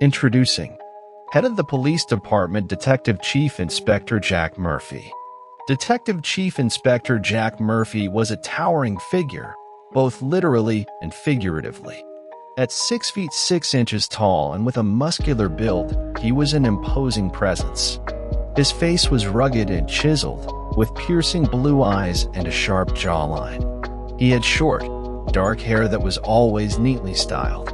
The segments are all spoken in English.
Introducing Head of the Police Department Detective Chief Inspector Jack Murphy. Detective Chief Inspector Jack Murphy was a towering figure, both literally and figuratively. At 6 feet 6 inches tall and with a muscular build, he was an imposing presence. His face was rugged and chiseled, with piercing blue eyes and a sharp jawline. He had short, dark hair that was always neatly styled.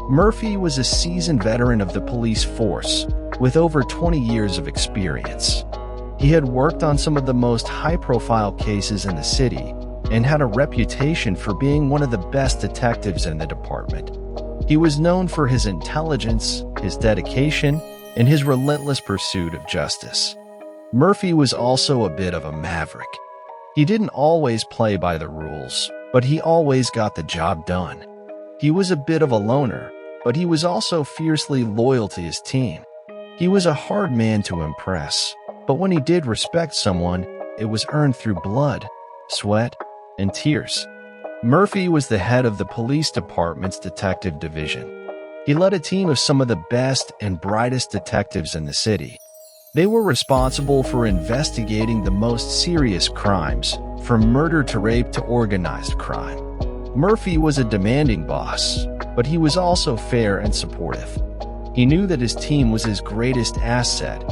Murphy was a seasoned veteran of the police force, with over 20 years of experience. He had worked on some of the most high-profile cases in the city and had a reputation for being one of the best detectives in the department. He was known for his intelligence, his dedication, and his relentless pursuit of justice. Murphy was also a bit of a maverick. He didn't always play by the rules, but he always got the job done. He was a bit of a loner, but he was also fiercely loyal to his team. He was a hard man to impress, but when he did respect someone, it was earned through blood, sweat, and tears. Murphy was the head of the police department's detective division. He led a team of some of the best and brightest detectives in the city. They were responsible for investigating the most serious crimes, from murder to rape to organized crime. Murphy was a demanding boss, but he was also fair and supportive. He knew that his team was his greatest asset,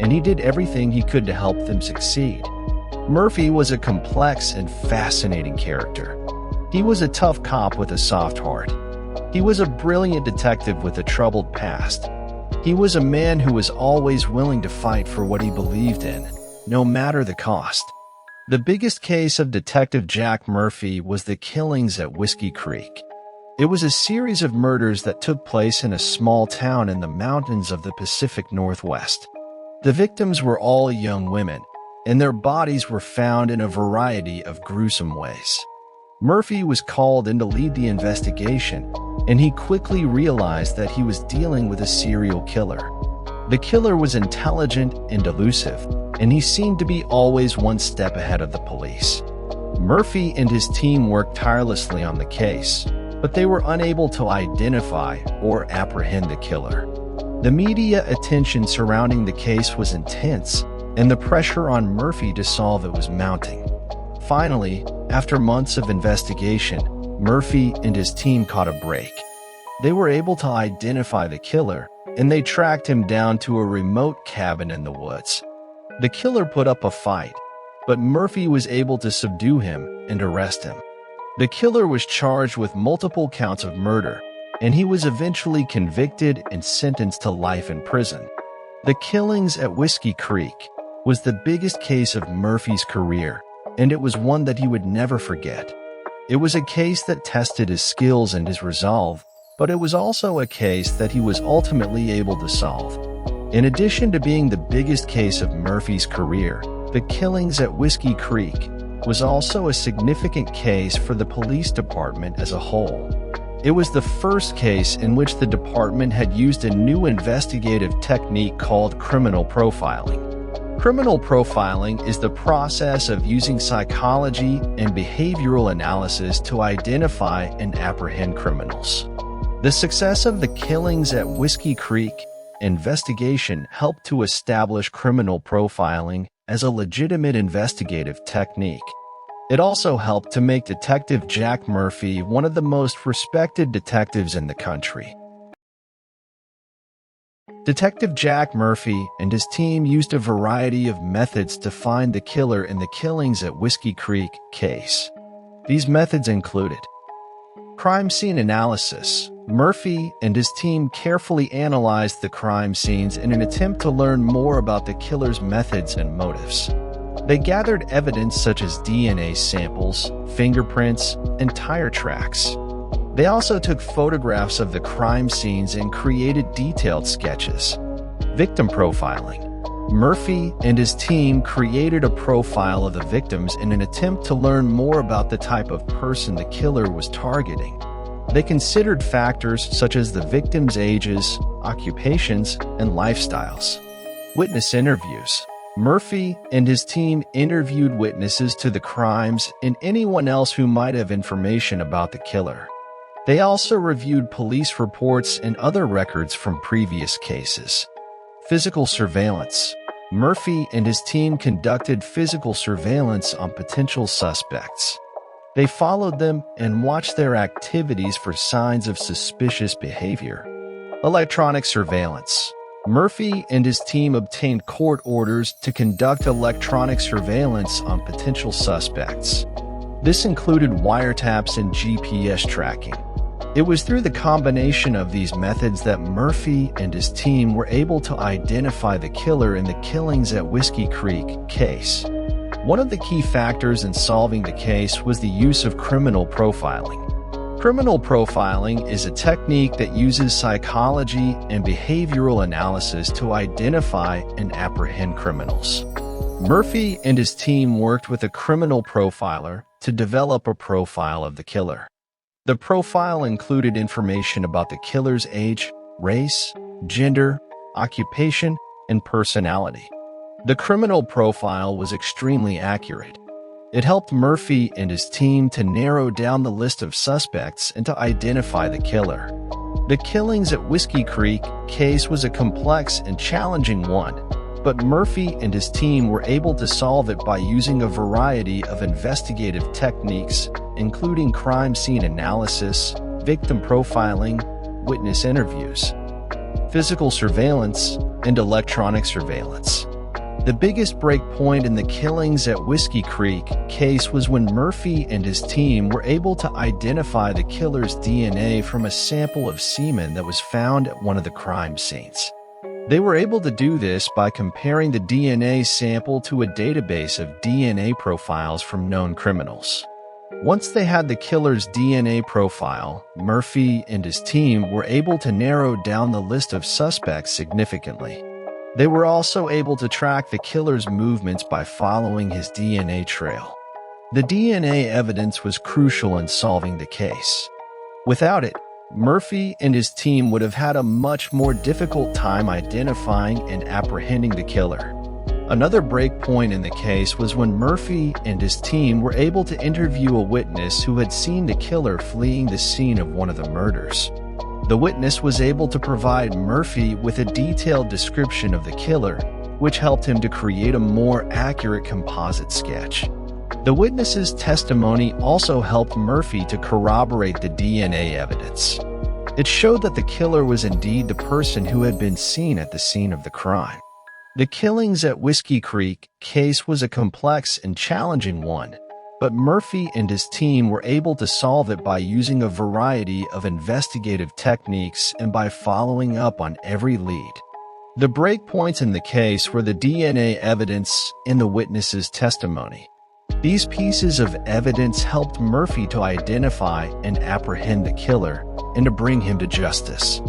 and he did everything he could to help them succeed. Murphy was a complex and fascinating character. He was a tough cop with a soft heart. He was a brilliant detective with a troubled past. He was a man who was always willing to fight for what he believed in, no matter the cost. The biggest case of Detective Jack Murphy was the killings at Whiskey Creek. It was a series of murders that took place in a small town in the mountains of the Pacific Northwest. The victims were all young women, and their bodies were found in a variety of gruesome ways. Murphy was called in to lead the investigation, and he quickly realized that he was dealing with a serial killer. The killer was intelligent and elusive, and he seemed to be always one step ahead of the police. Murphy and his team worked tirelessly on the case, but they were unable to identify or apprehend the killer. The media attention surrounding the case was intense, and the pressure on Murphy to solve it was mounting. Finally, after months of investigation, Murphy and his team caught a break. They were able to identify the killer, and they tracked him down to a remote cabin in the woods. The killer put up a fight, but Murphy was able to subdue him and arrest him. The killer was charged with multiple counts of murder, and he was eventually convicted and sentenced to life in prison. The killings at Whiskey Creek was the biggest case of Murphy's career, and it was one that he would never forget. It was a case that tested his skills and his resolve, but it was also a case that he was ultimately able to solve. In addition to being the biggest case of Murphy's career, the killings at Whiskey Creek was also a significant case for the police department as a whole. It was the first case in which the department had used a new investigative technique called criminal profiling. Criminal profiling is the process of using psychology and behavioral analysis to identify and apprehend criminals. The success of the killings at Whiskey Creek investigation helped to establish criminal profiling as a legitimate investigative technique. It also helped to make Detective Jack Murphy one of the most respected detectives in the country. Detective Jack Murphy and his team used a variety of methods to find the killer in the killings at Whiskey Creek case. These methods included crime scene analysis. Murphy and his team carefully analyzed the crime scenes in an attempt to learn more about the killer's methods and motives. They gathered evidence such as DNA samples, fingerprints, and tire tracks. They also took photographs of the crime scenes and created detailed sketches. Victim profiling. Murphy and his team created a profile of the victims in an attempt to learn more about the type of person the killer was targeting. They considered factors such as the victims' ages, occupations, and lifestyles. Witness interviews. Murphy and his team interviewed witnesses to the crimes and anyone else who might have information about the killer. They also reviewed police reports and other records from previous cases. Physical surveillance. Murphy and his team conducted physical surveillance on potential suspects. They followed them and watched their activities for signs of suspicious behavior. Electronic surveillance. Murphy and his team obtained court orders to conduct electronic surveillance on potential suspects. This included wiretaps and GPS tracking. It was through the combination of these methods that Murphy and his team were able to identify the killer in the killings at Whiskey Creek case. One of the key factors in solving the case was the use of criminal profiling. Criminal profiling is a technique that uses psychology and behavioral analysis to identify and apprehend criminals. Murphy and his team worked with a criminal profiler to develop a profile of the killer. The profile included information about the killer's age, race, gender, occupation, and personality. The criminal profile was extremely accurate. It helped Murphy and his team to narrow down the list of suspects and to identify the killer. The killings at Whiskey Creek case was a complex and challenging one, but Murphy and his team were able to solve it by using a variety of investigative techniques, including crime scene analysis, victim profiling, witness interviews, physical surveillance, and electronic surveillance. The biggest breakpoint in the killings at Whiskey Creek case was when Murphy and his team were able to identify the killer's DNA from a sample of semen that was found at one of the crime scenes. They were able to do this by comparing the DNA sample to a database of DNA profiles from known criminals. Once they had the killer's DNA profile, Murphy and his team were able to narrow down the list of suspects significantly. They were also able to track the killer's movements by following his DNA trail. The DNA evidence was crucial in solving the case. Without it, Murphy and his team would have had a much more difficult time identifying and apprehending the killer. Another breakpoint in the case was when Murphy and his team were able to interview a witness who had seen the killer fleeing the scene of one of the murders. The witness was able to provide Murphy with a detailed description of the killer, which helped him to create a more accurate composite sketch. The witness's testimony also helped Murphy to corroborate the DNA evidence. It showed that the killer was indeed the person who had been seen at the scene of the crime. The killings at Whiskey Creek case was a complex and challenging one, but Murphy and his team were able to solve it by using a variety of investigative techniques and by following up on every lead. The breakpoints in the case were the DNA evidence and the witness's testimony. These pieces of evidence helped Murphy to identify and apprehend the killer and to bring him to justice.